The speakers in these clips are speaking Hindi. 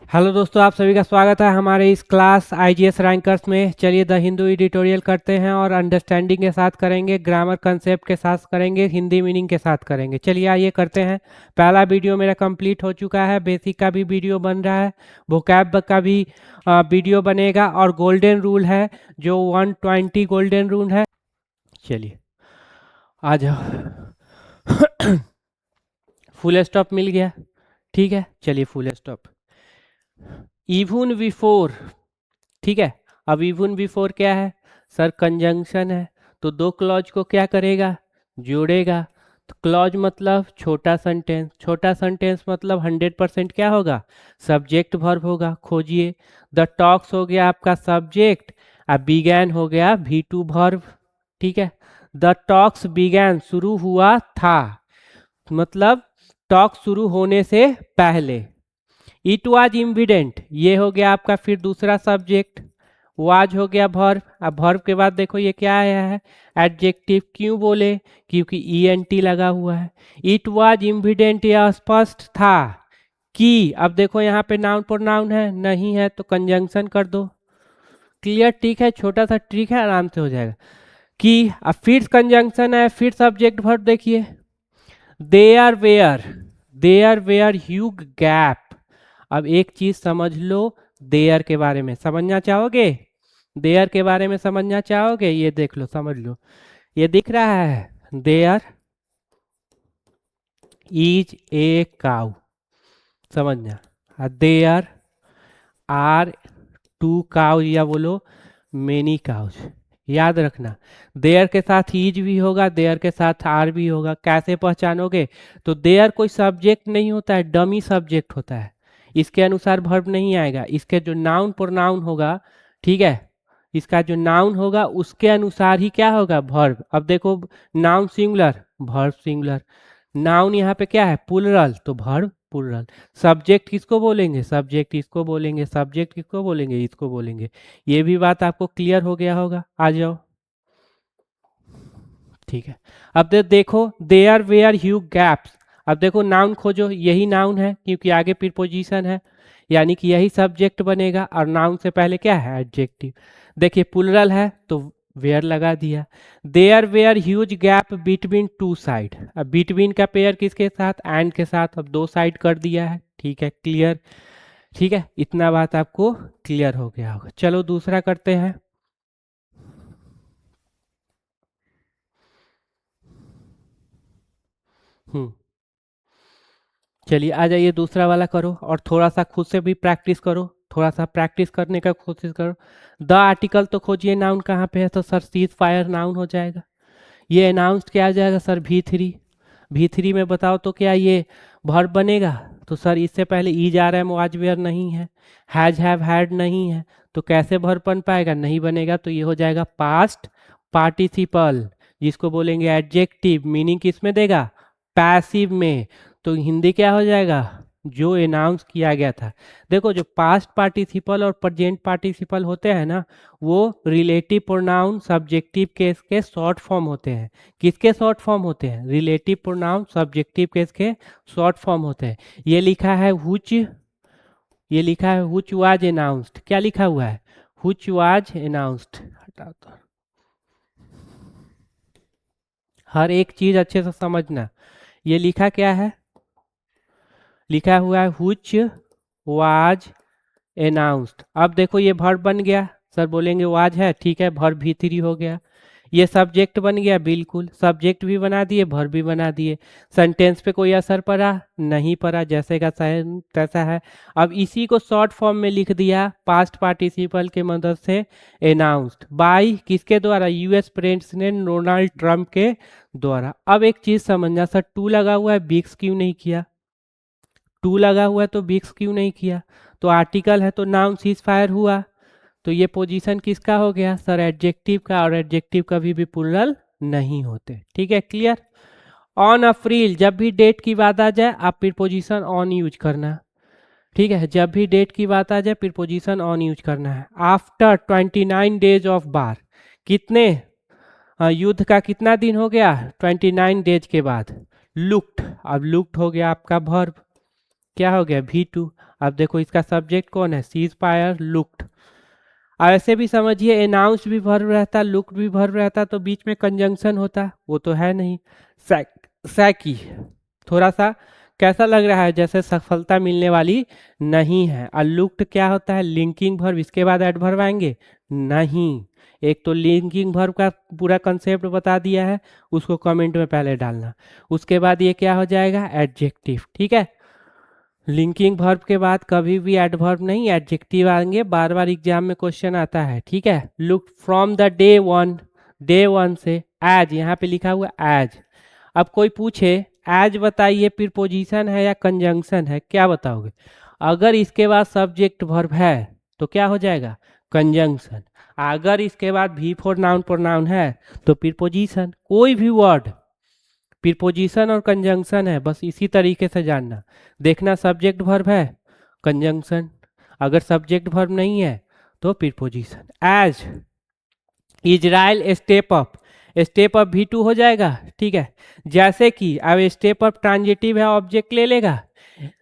हेलो दोस्तों, आप सभी का स्वागत है हमारे इस क्लास आईजीएस रैंकर्स में। चलिए द हिंदू एडिटोरियल करते हैं और अंडरस्टैंडिंग के साथ करेंगे, ग्रामर कंसेप्ट के साथ करेंगे, हिंदी मीनिंग के साथ करेंगे। चलिए आइए करते हैं। पहला वीडियो मेरा कंप्लीट हो चुका है, बेसिक का भी वीडियो बन रहा है, वोकैब का भी वीडियो बनेगा और गोल्डन रूल है जो 120 गोल्डन रूल है। चलिए आ जाओ। फुल स्टॉप मिल गया, ठीक है। चलिए फुल स्टॉप। इवन बिफोर, ठीक है। अब इवन बिफोर क्या है सर? कंजंक्शन है, तो दो क्लॉज को क्या करेगा? जोड़ेगा। तो क्लॉज मतलब छोटा सेंटेंस, छोटा सेंटेंस मतलब 100% क्या होगा? सब्जेक्ट वर्ब होगा। खोजिए। द टॉक्स हो गया आपका सब्जेक्ट, अब बिगैन हो गया V2 वर्ब, ठीक है। द टॉक्स बिगैन शुरू हुआ था, मतलब टॉक शुरू होने से पहले। इट वाज इम्विडेंट, ये हो गया आपका फिर दूसरा सब्जेक्ट। वाज हो गया वर्ब। अब वर्ब के बाद देखो ये क्या आया है? एडजेक्टिव। क्यों बोले? क्योंकि ईएनटी लगा हुआ है। इट वाज इम्विडेंट, यह स्पष्ट था कि। अब देखो यहाँ पे नाउन प्रोनाउन है नहीं है, तो कंजंक्शन कर दो। क्लियर? ठीक है, छोटा सा ट्रिक है, आराम से हो जाएगा। कि अब फिर कंजंक्शन है, फिर सब्जेक्ट वर्ब। देखिए there were, there were huge gap. अब एक चीज समझ लो, देयर के बारे में समझना चाहोगे? देयर के बारे में समझना चाहोगे? ये देख लो, समझ लो। ये दिख रहा है, देयर इज ए काउ, समझना। देयर आर टू काउ, या बोलो मेनी काउज। याद रखना, देयर के साथ ईज भी होगा, देयर के साथ आर भी होगा। कैसे पहचानोगे? तो देयर कोई सब्जेक्ट नहीं होता है, डमी सब्जेक्ट होता है। इसके अनुसार वर्ब नहीं आएगा, इसके जो नाउन प्रोनाउन होगा, ठीक है, इसका जो नाउन होगा उसके अनुसार ही क्या होगा? वर्ब। अब देखो, noun singular, verb singular. Noun यहाँ पे क्या है? प्लुरल, तो वर्ब प्लुरल। सब्जेक्ट किसको बोलेंगे? सब्जेक्ट इसको बोलेंगे। सब्जेक्ट किसको बोलेंगे? इसको बोलेंगे। ये भी बात आपको क्लियर हो गया होगा। आ जाओ, ठीक है। अब देखो देयर वेयर ह्यू गैप्स। अब देखो नाउन खोजो, यही नाउन है क्योंकि आगे प्रीपोजिशन है, यानी कि यही सब्जेक्ट बनेगा और नाउन से पहले क्या है? एडजेक्टिव। देखिए प्लुरल है तो वेयर लगा दिया। There were huge gap between two side. अब बिटवीन का पेयर किसके साथ? एंड के साथ। अब दो साइड कर दिया है, ठीक है, क्लियर। ठीक है, इतना बात आपको क्लियर हो गया होगा। चलो दूसरा करते हैं। हम्म चलिए आ जाइए, दूसरा वाला करो और थोड़ा सा खुद से भी प्रैक्टिस करो, थोड़ा सा प्रैक्टिस करने का कोशिश करो। द आर्टिकल तो खोजिए, नाउन कहाँ पे है? तो सर सीज फायर नाउन हो जाएगा। ये अनाउंस्ड क्या आ जाएगा सर? V3। V3 में बताओ तो क्या ये वर्ब बनेगा? तो सर इससे पहले ई जा रहा है, वाज वेयर नहीं है, हैज हैव हैड नहीं है, तो कैसे वर्ब बन पाएगा? नहीं बनेगा। तो ये हो जाएगा पास्ट पार्टिसिपल, जिसको बोलेंगे एडजेक्टिव। मीनिंग किस में देगा? पैसिव में। तो हिंदी क्या हो जाएगा? जो अनाउंस किया गया था। देखो जो पास्ट पार्टिसिपल और प्रेजेंट पार्टिसिपल होते हैं ना, वो रिलेटिव प्रोनाउन सब्जेक्टिव केस के शॉर्ट फॉर्म होते हैं। किसके शॉर्ट फॉर्म होते हैं? रिलेटिव प्रोनाउन सब्जेक्टिव केस के शॉर्ट फॉर्म होते हैं। ये लिखा है हुच, ये लिखा है हुच वाज अनाउंस्ड। क्या लिखा हुआ है? हुच वाज अनाउंस्ड। हटा दो, हर एक चीज अच्छे से समझना। ये लिखा क्या है? लिखा हुआ है हुच वाज अनाउंस्ड। अब देखो ये वर्ब बन गया। सर बोलेंगे वाज है, ठीक है, वर्ब V3 हो गया। ये सब्जेक्ट बन गया, बिल्कुल सब्जेक्ट भी बना दिए, वर्ब भी बना दिए। सेंटेंस पे कोई असर पड़ा? नहीं पड़ा, जैसे का तैसा है। अब इसी को शॉर्ट फॉर्म में लिख दिया पास्ट पार्टिसिपल के मदद से। अनाउंस्ड बाय किसके द्वारा? यूएस प्रेसिडेंट डोनाल्ड ट्रंप के द्वारा। अब एक चीज समझना सर, टू लगा हुआ है, बिक्स क्यों नहीं किया? टू लगा हुआ है तो बिक्स क्यों नहीं किया? तो आर्टिकल है तो नाउन सीज फायर हुआ, तो ये पोजीशन किसका हो गया सर? एडजेक्टिव का, और एडजेक्टिव कभी भी प्लुरल नहीं होते। ठीक है, क्लियर। ऑन अप्रैल, जब भी डेट की बात आ जाए आप प्रीपोजिशन ऑन यूज करना। ठीक है, जब भी डेट की बात आ जाए प्रीपोजिशन ऑन यूज करना है। आफ्टर 29 डेज ऑफ बार, कितने युद्ध का कितना दिन हो गया? 29 डेज के बाद। लुक्ड, अब लुक्ड हो गया आपका वर्ब, क्या हो गया? V2। अब देखो इसका सब्जेक्ट कौन है, सीज फायर लुक्ड। ऐसे भी समझिए अनाउंस भी वर्ब रहता, लुक्ड भी वर्ब रहता, तो बीच में कंजंक्शन होता, वो तो है नहीं। सैकी थोड़ा सा कैसा लग रहा है, जैसे सफलता मिलने वाली नहीं है। और लुक्ड क्या होता है, लिंकिंग वर्ब, इसके बाद एडवर्ब आएंगे नहीं। एक तो लिंकिंग वर्ब का पूरा कंसेप्ट बता दिया है, उसको कमेंट में पहले डालना। उसके बाद ये क्या हो जाएगा, एडजेक्टिव। ठीक है, लिंकिंग वर्ब के बाद कभी भी एडवर्ब नहीं एडजेक्टिव आएंगे, बार बार एग्जाम में क्वेश्चन आता है। ठीक है, look from the day one से एज, यहाँ पे लिखा हुआ एज। अब कोई पूछे एज बताइए प्रीपोजिशन है या कंजंक्शन है, क्या बताओगे? अगर इसके बाद सब्जेक्ट वर्ब है तो क्या हो जाएगा, कंजंक्शन। अगर इसके बाद भी फोर नाउन प्रोनाउन है तो प्रीपोजिशन। कोई भी वर्ड प्रीपोजिशन और कंजंक्शन है, बस इसी तरीके से जानना। देखना सब्जेक्ट वर्ब है कंजंक्शन, अगर सब्जेक्ट वर्ब नहीं है तो preposition. As Israel step up भी टू हो जाएगा। ठीक है, जैसे कि अब स्टेप अप ट्रांजिटिव है, ऑब्जेक्ट ले लेगा।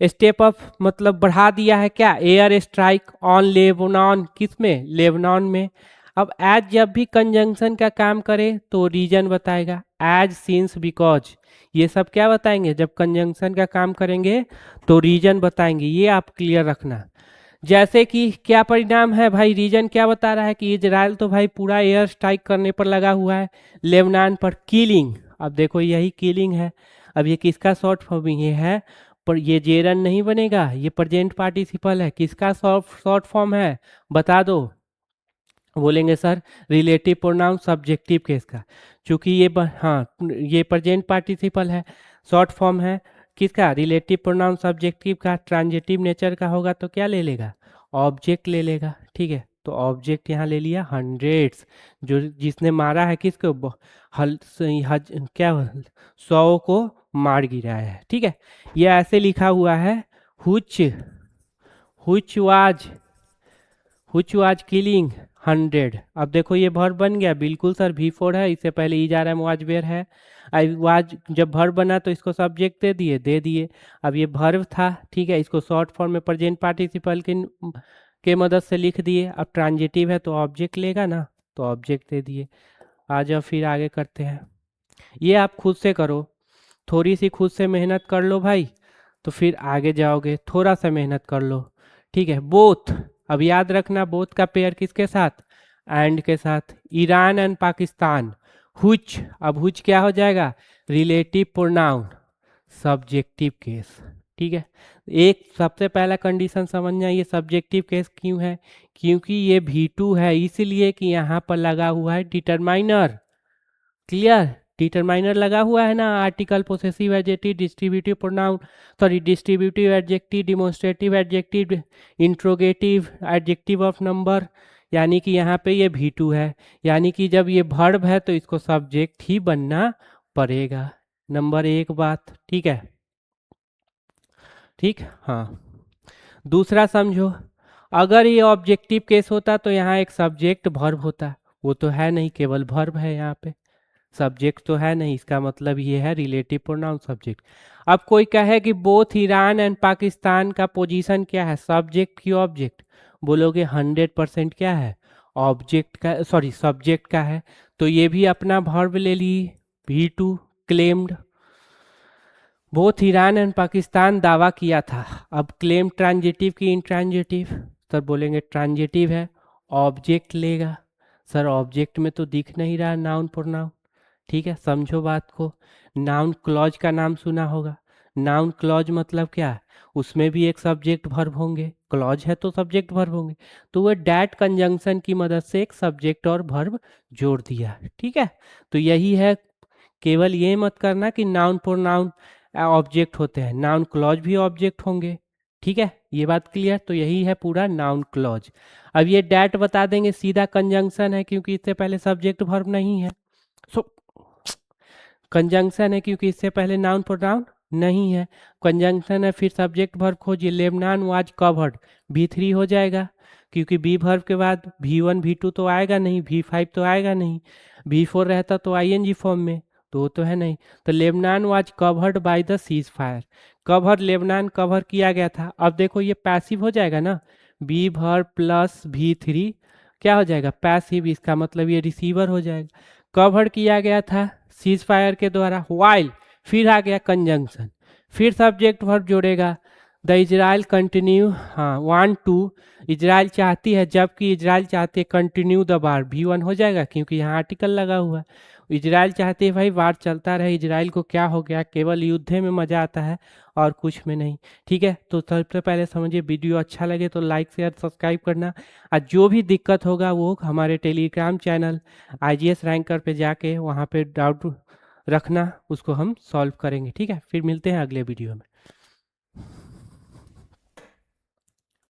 स्टेप अप मतलब बढ़ा दिया है, क्या, एयर स्ट्राइक ऑन लेबनान, किस में, लेबनान में। अब एज जब भी कंजंक्शन का काम करे तो रीजन बताएगा, एज सिंस बिकॉज, ये सब क्या बताएंगे, जब कंजंक्शन का काम करेंगे तो रीजन बताएंगे, ये आप क्लियर रखना। जैसे कि क्या परिणाम है भाई, रीजन क्या बता रहा है कि इजराइल तो भाई पूरा एयर स्ट्राइक करने पर लगा हुआ है, लेबनान पर किलिंग। अब देखो यही किलिंग है, अब ये किसका शॉर्ट फॉर्म ये है, पर ये जेरन नहीं बनेगा, ये प्रेजेंट पार्टिसिपल है, किसका शॉर्ट फॉर्म है बता दो। बोलेंगे sir relative pronoun subjective case का, चूंकि ये हाँ ये प्रेजेंट पार्टिसिपल है, शॉर्ट फॉर्म है किसका, रिलेटिव प्रोनाउन सब्जेक्टिव का, ट्रांजिटिव नेचर का होगा तो क्या ले लेगा, ऑब्जेक्ट ले लेगा। ठीक है, तो ऑब्जेक्ट यहाँ ले लिया हंड्रेड्स, जो जिसने मारा है किसको, क्या 100 को मार गिराया है। ठीक है, ये ऐसे लिखा हुआ है, हुच हुच वाज किलिंग 100। अब देखो ये भर बन गया, बिल्कुल सर V4 है, इससे पहले ई जा रहा है वाज वेयर है। वाज जब भर बना तो इसको सब्जेक्ट दे दिए। अब ये भर्व था, ठीक है, इसको शॉर्ट फॉर्म में प्रेजेंट पार्टिसिपल के मदद से लिख दिए। अब ट्रांजिटिव है तो ऑब्जेक्ट लेगा ना, तो ऑब्जेक्ट दे दिए। आ जाओ फिर आगे करते हैं, ये आप खुद से करो, थोड़ी सी खुद से मेहनत कर लो भाई, तो फिर आगे जाओगे, थोड़ा सा मेहनत कर लो। ठीक है, बोथ, अब याद रखना बोथ का पेयर किसके साथ, एंड के साथ, ईरान एंड पाकिस्तान। हुच, अब हुच क्या हो जाएगा, रिलेटिव प्रोनाउन सब्जेक्टिव केस। ठीक है, एक सबसे पहला कंडीशन समझना, ये सब्जेक्टिव केस क्यों है, क्योंकि ये V2 है, इसलिए कि यहाँ पर लगा हुआ है डिटरमाइनर। क्लियर, डिटरमाइनर लगा हुआ है ना, article, possessive adjective, distributive pronoun, sorry distributive adjective, demonstrative adjective, interrogative adjective of number, यानी कि यहाँ पे ये V2 है, यानी कि जब ये वर्ब है तो इसको सब्जेक्ट ही बनना पड़ेगा। नंबर एक बात, ठीक है, ठीक, हाँ। दूसरा समझो, अगर ये ऑब्जेक्टिव केस होता तो यहाँ एक सब्जेक्ट वर्ब होता, वो तो है नहीं, केवल वर्ब है, यहाँ पे सब्जेक्ट तो है नहीं, इसका मतलब ये है रिलेटिव प्रोनाउन सब्जेक्ट। अब कोई कहे कि बोथ ईरान एंड पाकिस्तान का पोजीशन क्या है, सब्जेक्ट की ऑब्जेक्ट, बोलोगे 100% क्या है, ऑब्जेक्ट का, सॉरी सब्जेक्ट का है, तो ये भी अपना वर्ब ले ली, V2 claimed. Both Iran and Pakistan दावा किया था, अब क्लेम ट्रांजिटिव की इंट्रांजिटिव, सर बोलेंगे ट्रांजिटिव है, ऑब्जेक्ट लेगा। सर ऑब्जेक्ट में तो दिख नहीं रहा नाउन प्रोनाउन। ठीक है, समझो बात को, नाउन क्लॉज का नाम सुना होगा, नाउन क्लॉज मतलब क्या है, उसमें भी एक सब्जेक्ट वर्ब होंगे, क्लॉज है तो सब्जेक्ट वर्ब होंगे, तो वह डैट कंजंक्शन की मदद से एक सब्जेक्ट और वर्ब जोड़ दिया। ठीक है, तो यही है, केवल ये मत करना कि नाउन प्रोनाउन ऑब्जेक्ट होते हैं, नाउन क्लॉज भी ऑब्जेक्ट होंगे। ठीक है, ये बात क्लियर, तो यही है पूरा नाउन क्लॉज। अब ये डैट बता देंगे, सीधा कंजंक्शन है क्योंकि इससे पहले सब्जेक्ट वर्ब नहीं है, सो कंजंक्शन है क्योंकि इससे पहले नाउन प्रोनाउन नहीं है, कंजंक्शन है, फिर सब्जेक्ट वर्ब खोजिए, लेबनान वाज कवर्ड, V3 हो जाएगा, क्योंकि बी वर्ब के बाद V1 V2 तो आएगा नहीं, V5 तो आएगा नहीं, V4 रहता तो ING फॉर्म में, तो वो तो है नहीं, तो Lebanon was covered by the cease fire, cover Lebanon cover किया गया था। अब देखो ये पैसिव हो जाएगा ना, बी भर प्लस V3 क्या हो जाएगा, पैसिव, इसका मतलब ये रिसीवर हो जाएगा। कवर किया गया था सीज फायर के द्वारा, वाइल फिर आ गया कंजंक्शन, फिर सब्जेक्ट वर्ब जोड़ेगा, द इजराइल कंटिन्यू, हाँ 1 2, इजराइल चाहती है, जबकि इजराइल चाहती है कंटिन्यू द वार, V1 हो जाएगा क्योंकि यहाँ आर्टिकल लगा हुआ है। इजराइल चाहती है भाई वार चलता रहे, इजराइल को क्या हो गया, केवल युद्ध में मज़ा आता है और कुछ में नहीं। ठीक है, तो सबसे पहले समझिए, वीडियो अच्छा लगे तो लाइक शेयर सब्सक्राइब करना, और जो भी दिक्कत होगा वो हमारे टेलीग्राम चैनल IGS रैंकर पे जाके वहाँ पे डाउट रखना, उसको हम सॉल्व करेंगे। ठीक है, फिर मिलते हैं अगले वीडियो में।